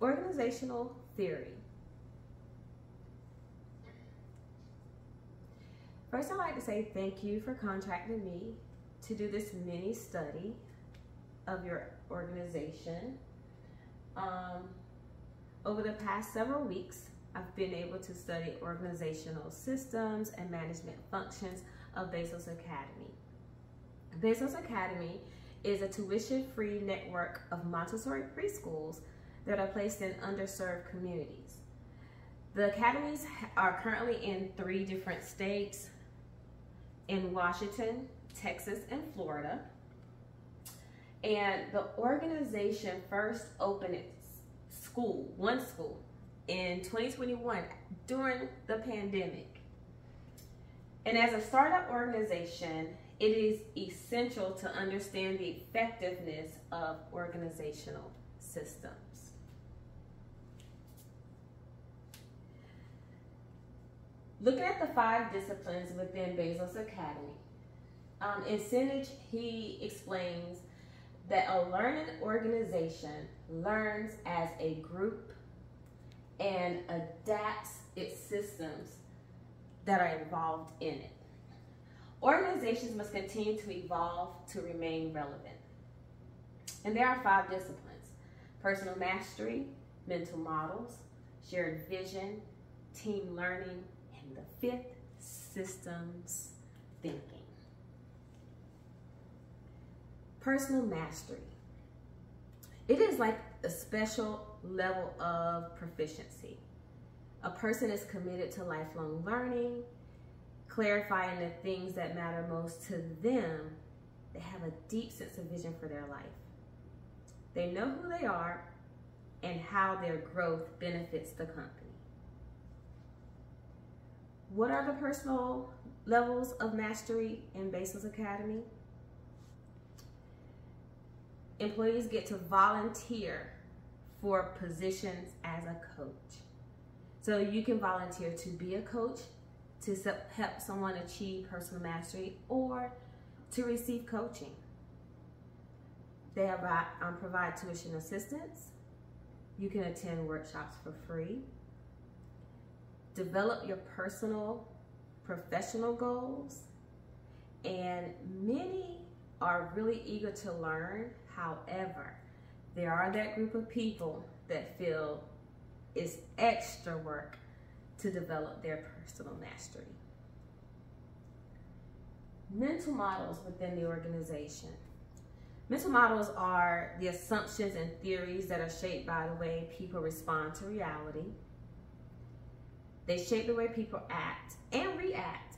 Organizational theory. First, I'd like to say thank you for contacting me to do this mini study of your organization. Over the past several weeks, I've been able to study organizational systems and management functions of Bezos Academy. Bezos Academy is a tuition-free network of Montessori preschools that are placed in underserved communities. The academies are currently in 3 different states, in Washington, Texas, and Florida. And the organization first opened its one school, in 2021 during the pandemic. And as a startup organization, it is essential to understand the effectiveness of organizational systems. Looking at the 5 disciplines within Bezos Academy, in Sinich, he explains that a learning organization learns as a group and adapts its systems that are involved in it. Organizations must continue to evolve to remain relevant. And there are 5 disciplines: personal mastery, mental models, shared vision, team learning, and the 5th, systems thinking. Personal mastery. It is like a special level of proficiency. A person is committed to lifelong learning, clarifying the things that matter most to them. They have a deep sense of vision for their life. They know who they are and how their growth benefits the company. What are the personal levels of mastery in Bezos Academy? Employees get to volunteer for positions as a coach. So you can volunteer to be a coach, to help someone achieve personal mastery, or to receive coaching. They provide tuition assistance. You can attend workshops for free. Develop your personal, professional goals. And many are really eager to learn. However, there are that group of people that feel it's extra work to develop their personal mastery. Mental models within the organization. Mental models are the assumptions and theories that are shaped by the way people respond to reality. They shape the way people act and react.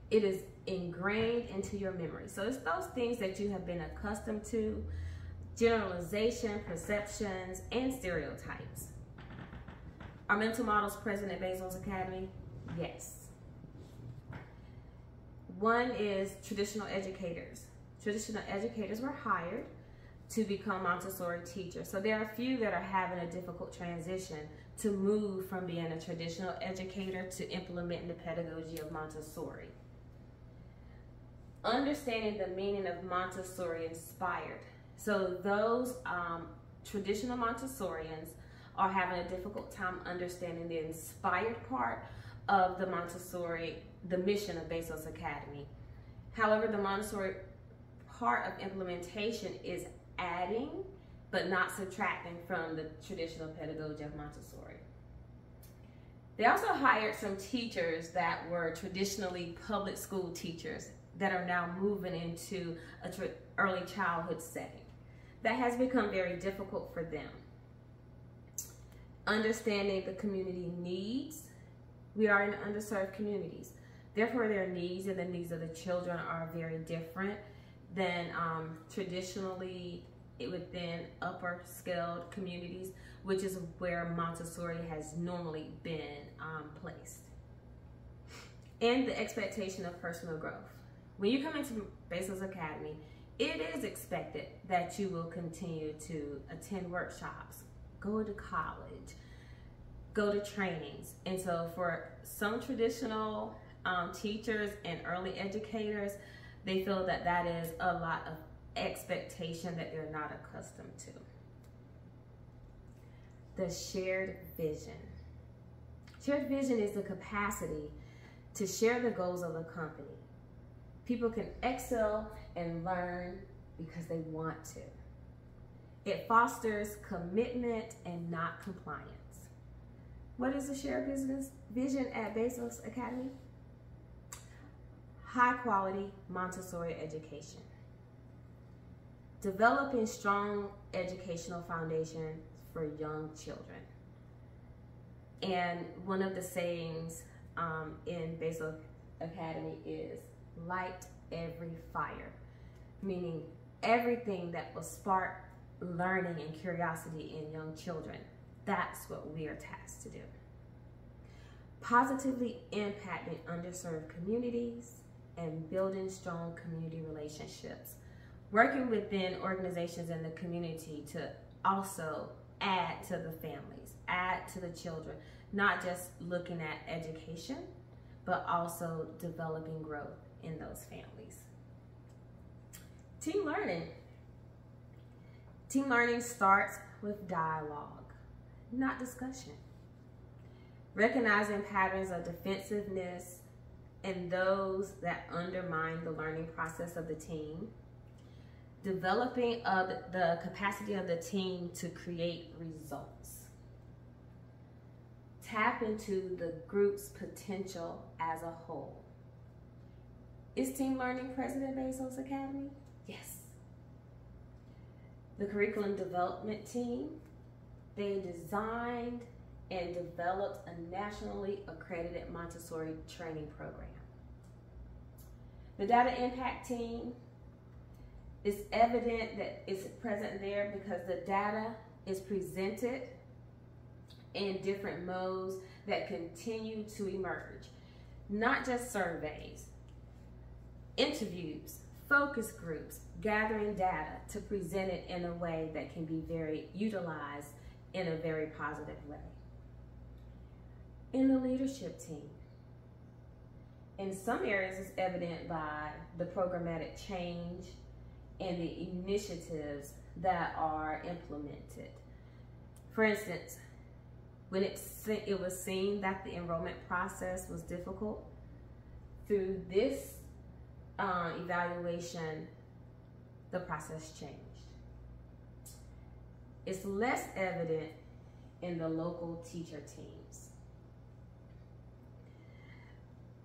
It is ingrained into your memory. So it's those things that you have been accustomed to: generalization, perceptions, and stereotypes. Are mental models present at Bezos Academy? Yes. One is traditional educators. Traditional educators were hired to become Montessori teachers. So there are a few that are having a difficult transition to move from being a traditional educator to implementing the pedagogy of Montessori. Understanding the meaning of Montessori inspired. So those traditional Montessorians are having a difficult time understanding the inspired part of the Montessori, the mission of Bezos Academy. However, the Montessori part of implementation is adding but not subtracting from the traditional pedagogy of Montessori. They also hired some teachers that were traditionally public school teachers that are now moving into an early childhood setting. That has become very difficult for them. Understanding the community needs. We are in underserved communities. Therefore, their needs and the needs of the children are very different than traditionally within upper scaled communities, which is where Montessori has normally been placed. And the expectation of personal growth. When you come into Bezos Academy, it is expected that you will continue to attend workshops, go to college, go to trainings. And so for some traditional teachers and early educators, they feel that that is a lot of expectation that they're not accustomed to. the shared vision. Shared vision is the capacity to share the goals of a company. People can excel and learn because they want to. It fosters commitment and not compliance. What is the shared business vision at Bezos Academy? High quality Montessori education. Developing strong educational foundations for young children. And one of the sayings in Bezos Academy is light every fire, meaning everything that will spark learning and curiosity in young children. That's what we are tasked to do. Positively impacting underserved communities and building strong community relationships. Working within organizations in the community to also add to the families, add to the children, not just looking at education, but also developing growth in those families. Team learning. Team learning starts with dialogue, not discussion. Recognizing patterns of defensiveness and those that undermine the learning process of the team. Developing the capacity of the team to create results. Tap into the group's potential as a whole. Is team learning present at Bezos Academy? Yes. The curriculum development team, they designed and developed a nationally accredited Montessori training program. The data impact team, it's evident that it's present there because the data is presented in different modes that continue to emerge. Not just surveys, interviews, focus groups, gathering data to present it in a way that can be utilized in a very positive way. In the leadership team, in some areas it's evident by the programmatic change and the initiatives that are implemented. For instance, when it was seen that the enrollment process was difficult, through this evaluation, the process changed. It's less evident in the local teacher teams.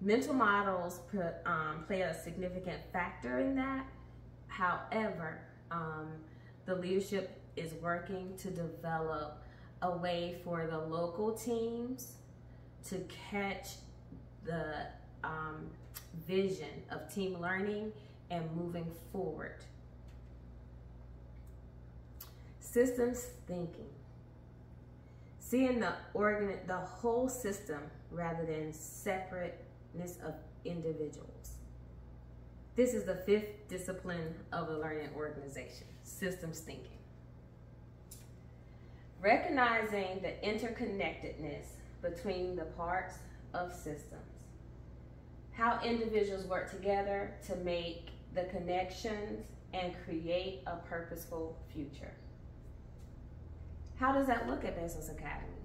Mental models play a significant factor in that. However, the leadership is working to develop a way for the local teams to catch the vision of team learning and moving forward. Systems thinking. Seeing the whole system rather than separateness of individuals. This is the 5th discipline of a learning organization, systems thinking. Recognizing the interconnectedness between the parts of systems. How individuals work together to make the connections and create a purposeful future. How does that look at Bezos Academy?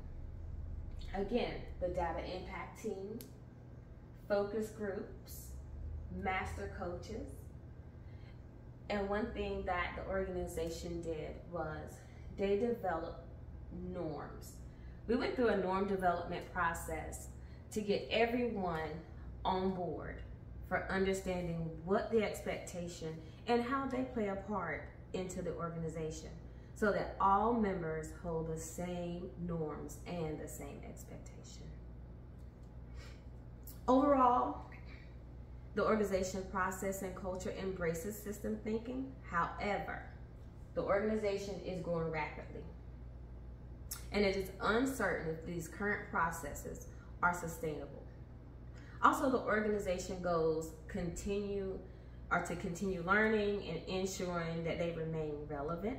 Again, the data impact team, focus groups, master coaches. And one thing that the organization did was they developed norms. We went through a norm development process to get everyone on board for understanding what the expectation and how they play a part into the organization so that all members hold the same norms and the same expectation. Overall, the organization process and culture embraces system thinking. However, the organization is growing rapidly, and it is uncertain if these current processes are sustainable. Also, the organization goals to continue learning and ensuring that they remain relevant.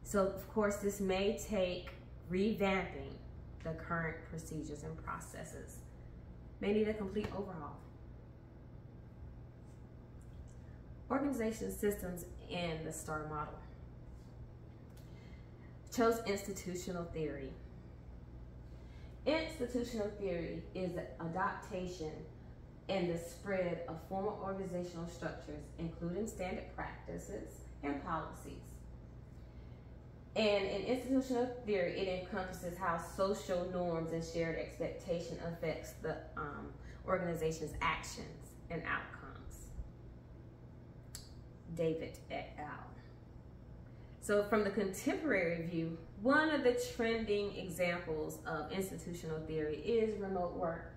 So, of course, this may take revamping the current procedures and processes. May need a complete overhaul. Organization systems in the STAR model. chose institutional theory. Institutional theory is the adaptation and the spread of formal organizational structures, including standard practices and policies. And in institutional theory, it encompasses how social norms and shared expectation affects the organization's actions and outcomes. David et al. So from the contemporary view, one of the trending examples of institutional theory is remote work.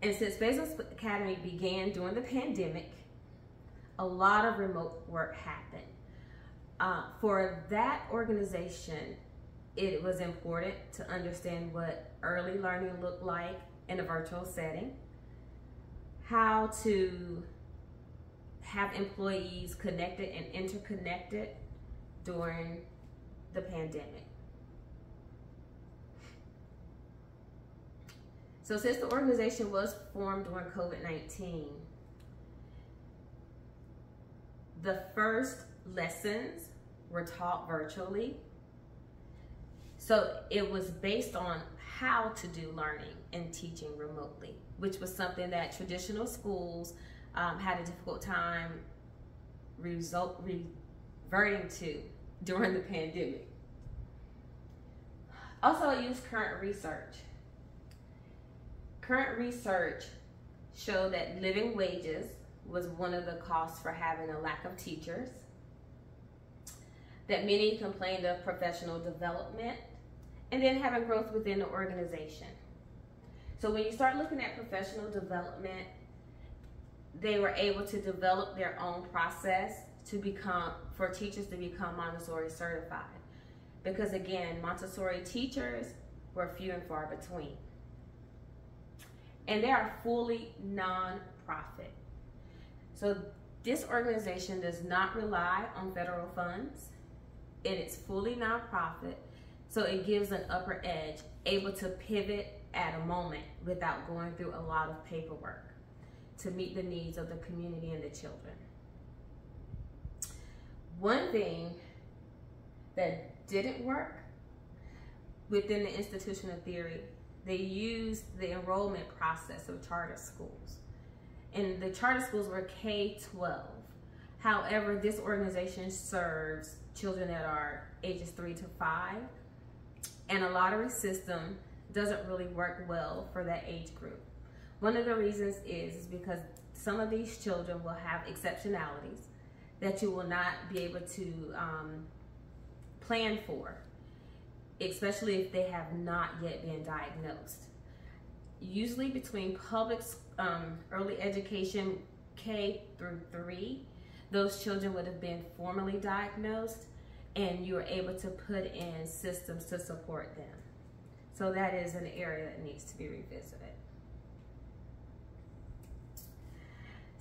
And since Bezos Academy began during the pandemic, a lot of remote work happened. For that organization, it was important to understand what early learning looked like in a virtual setting, how to have employees connected and interconnected during the pandemic. So since the organization was formed during COVID-19, the first lessons were taught virtually. So it was based on how to do learning and teaching remotely, which was something that traditional schools had a difficult time reverting to during the pandemic. Also, I used current research. Current research showed that living wages was one of the costs for having a lack of teachers, that many complained of professional development, and then having growth within the organization. So when you start looking at professional development, they were able to develop their own process for teachers to become Montessori certified. Because again, Montessori teachers were few and far between. And they are fully non-profit. So this organization does not rely on federal funds, and it's fully non-profit, so it gives an upper edge, able to pivot at a moment without going through a lot of paperwork to meet the needs of the community and the children. One thing that didn't work within the institutional theory, they used the enrollment process of charter schools. And the charter schools were K-12. However, this organization serves children that are ages 3 to 5, and a lottery system doesn't really work well for that age group. One of the reasons is because some of these children will have exceptionalities that you will not be able to plan for, especially if they have not yet been diagnosed. Usually between public early education K through 3, those children would have been formally diagnosed, and you were able to put in systems to support them. So that is an area that needs to be revisited.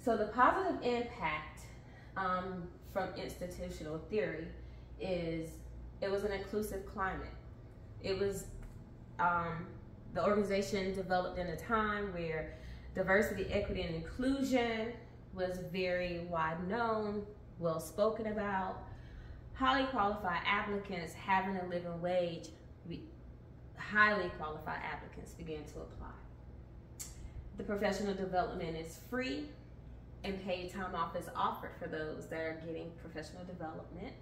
So the positive impact from institutional theory is it was an inclusive climate. It was the organization developed in a time where diversity, equity, and inclusion was very wide known, well spoken about. Highly qualified applicants having a living wage, highly qualified applicants began to apply. The professional development is free, and paid time off is offered for those that are getting professional development.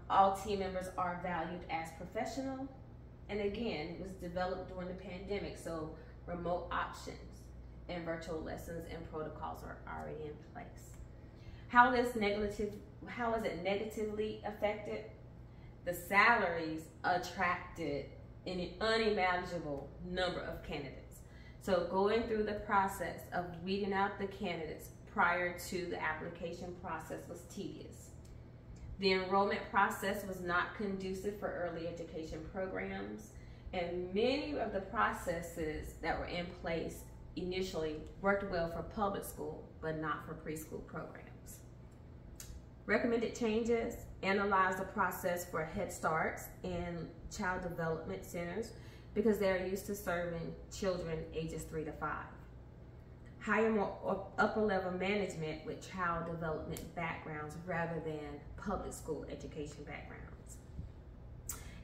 All team members are valued as professional. And again, it was developed during the pandemic, so remote options and virtual lessons and protocols are already in place. How is it negatively affected? The salaries attracted an unimaginable number of candidates. So going through the process of weeding out the candidates prior to the application process was tedious. The enrollment process was not conducive for early education programs, and many of the processes that were in place initially worked well for public school, but not for preschool programs. Recommended changes: analyze the process for Head Starts and child development centers because they are used to serving children ages 3 to 5. Hire more upper level management with child development backgrounds rather than public school education backgrounds.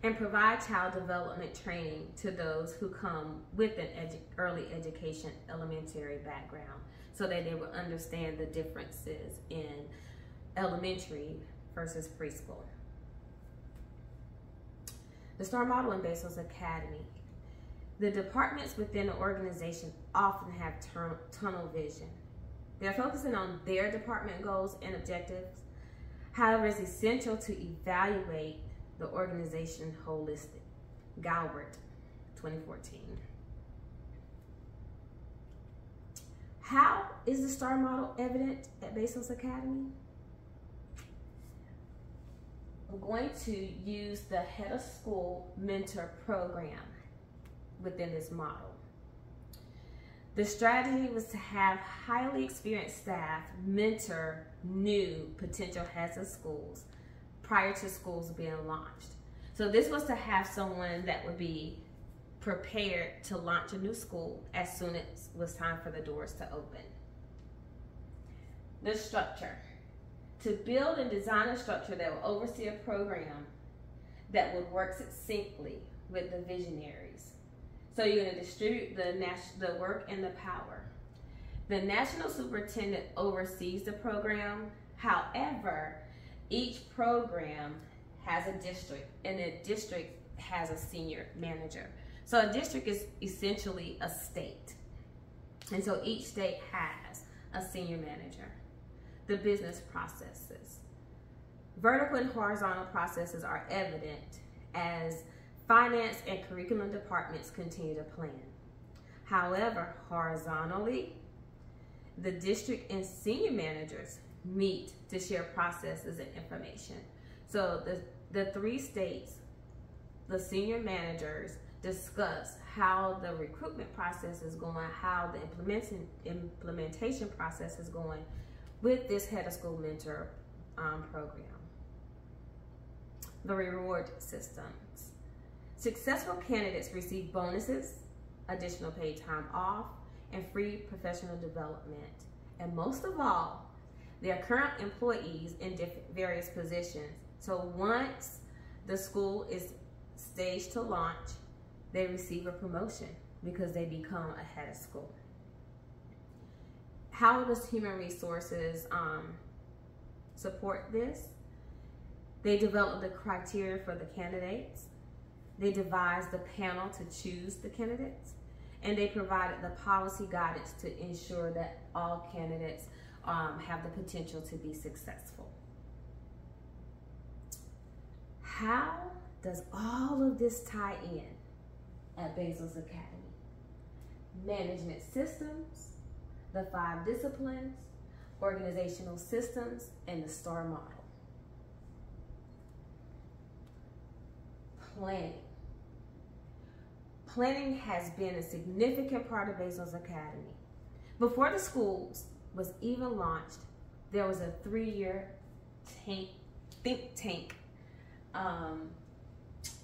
and provide child development training to those who come with an early education elementary background so that they will understand the differences in elementary versus preschool. The STAR model in Bezos Academy. The departments within the organization often have tunnel vision. They're focusing on their department goals and objectives. However, it's essential to evaluate the organization holistic. Galbert, 2014. How is the STAR model evident at Bezos Academy? I'm going to use the Head of School Mentor Program within this model. The strategy was to have highly experienced staff mentor new potential heads of schools prior to schools being launched. So this was to have someone that would be prepared to launch a new school as soon as it was time for the doors to open. The structure. To build and design a structure that will oversee a program that would work succinctly with the visionaries. So you're going to distribute the work and the power. The national superintendent oversees the program. However, each program has a district, and the district has a senior manager. So a district is essentially a state. And so each state has a senior manager. The business processes. Vertical and horizontal processes are evident as finance and curriculum departments continue to plan. However, horizontally, the district and senior managers meet to share processes and information. So the three states, the senior managers discuss how the recruitment process is going, how the implementation process is going with this Head of School Mentor program. The reward systems. Successful candidates receive bonuses, additional paid time off, and free professional development. And most of all, they are current employees in various positions. So once the school is staged to launch, they receive a promotion because they become a head of school. How does human resources support this? They develop the criteria for the candidates. They devise the panel to choose the candidates. And they provided the policy guidance to ensure that all candidates have the potential to be successful. How does all of this tie in at Bezos Academy? Management systems, the 5 disciplines, organizational systems, and the STAR model. Planning. Planning has been a significant part of Bezos Academy. Before the schools was even launched, there was a 3-year think tank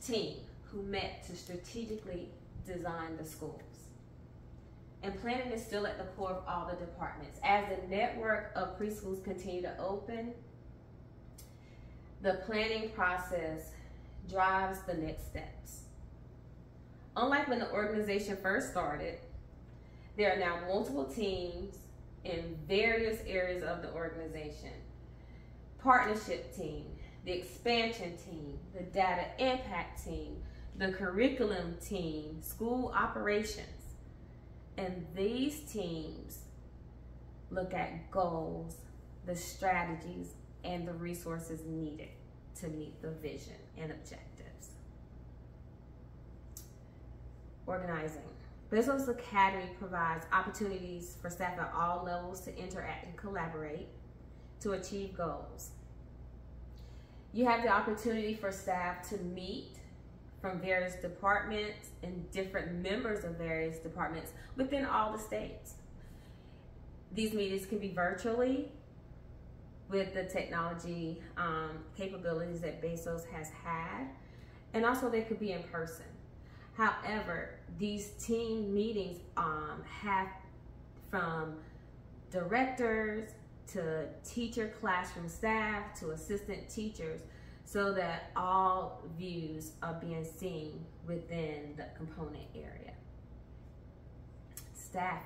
team who met to strategically design the schools. And planning is still at the core of all the departments. As the network of preschools continue to open, the planning process drives the next steps. Unlike when the organization first started, there are now multiple teams in various areas of the organization. Partnership team, the expansion team, the data impact team, the curriculum team, school operations. And these teams look at goals, the strategies, and the resources needed to meet the vision and objectives. Organizing. Bezos Academy provides opportunities for staff at all levels to interact and collaborate to achieve goals. You have the opportunity for staff to meet from various departments and different members of various departments within all the states. These meetings can be virtually with the technology capabilities that Bezos has had, and also they could be in person. However, these team meetings have from directors to teacher classroom staff to assistant teachers. so that all views are being seen within the component area. Staff.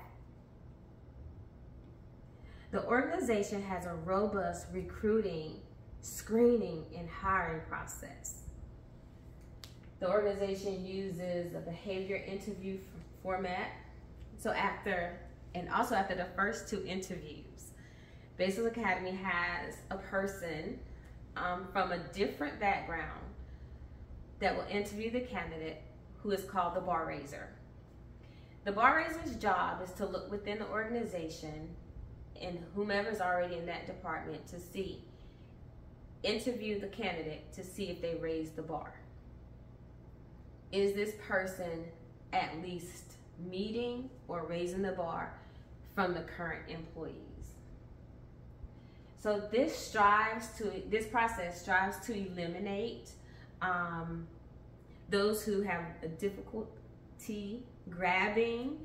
The organization has a robust recruiting, screening, and hiring process. The organization uses a behavior interview format. Also after the first 2 interviews, Bezos Academy has a person from a different background that will interview the candidate, who is called the bar raiser. The bar raiser's job is to look within the organization and whomever's already in that department to interview the candidate to see if they raise the bar. Is this person at least meeting or raising the bar from the current employees? So this process strives to eliminate those who have a difficulty grabbing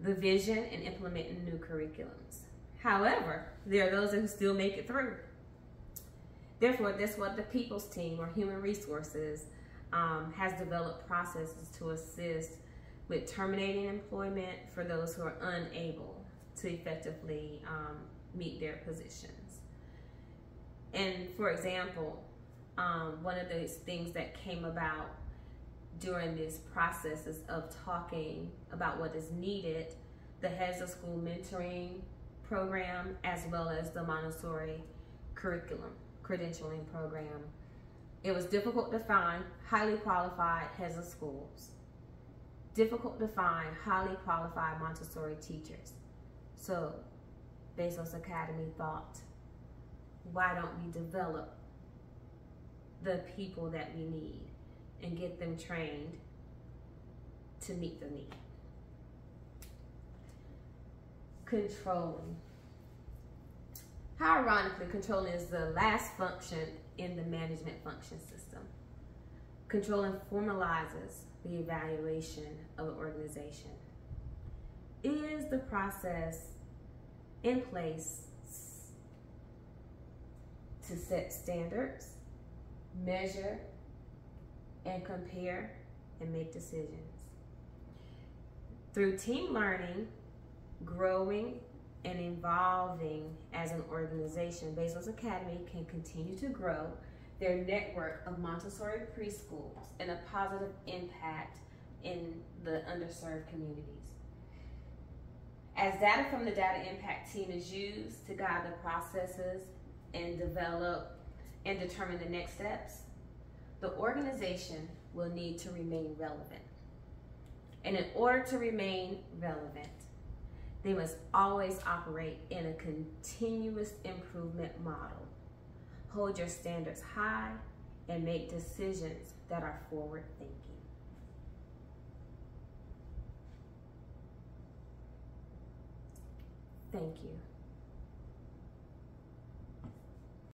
the vision and implementing new curriculums. However, there are those who still make it through. Therefore, that's what the People's Team or Human Resources has developed processes to assist with terminating employment for those who are unable to effectively meet their positions. And for example, one of those things that came about during this processes of talking about what is needed, the Heads of School Mentoring Program, as well as the Montessori curriculum credentialing program. It was difficult to find highly qualified heads of schools, difficult to find highly qualified Montessori teachers. So Bezos Academy thought, why don't we develop the people that we need and get them trained to meet the need? Controlling. How ironically, controlling is the last function in the management function system. Controlling formalizes the evaluation of an organization. Is the process in place to set standards, measure, and compare, and make decisions? Through team learning, growing, and evolving as an organization, Bezos Academy can continue to grow their network of Montessori preschools and a positive impact in the underserved communities. As data from the Data Impact Team is used to guide the processes and develop and determine the next steps, the organization will need to remain relevant. And in order to remain relevant, they must always operate in a continuous improvement model. Hold your standards high and make decisions that are forward thinking. Thank you.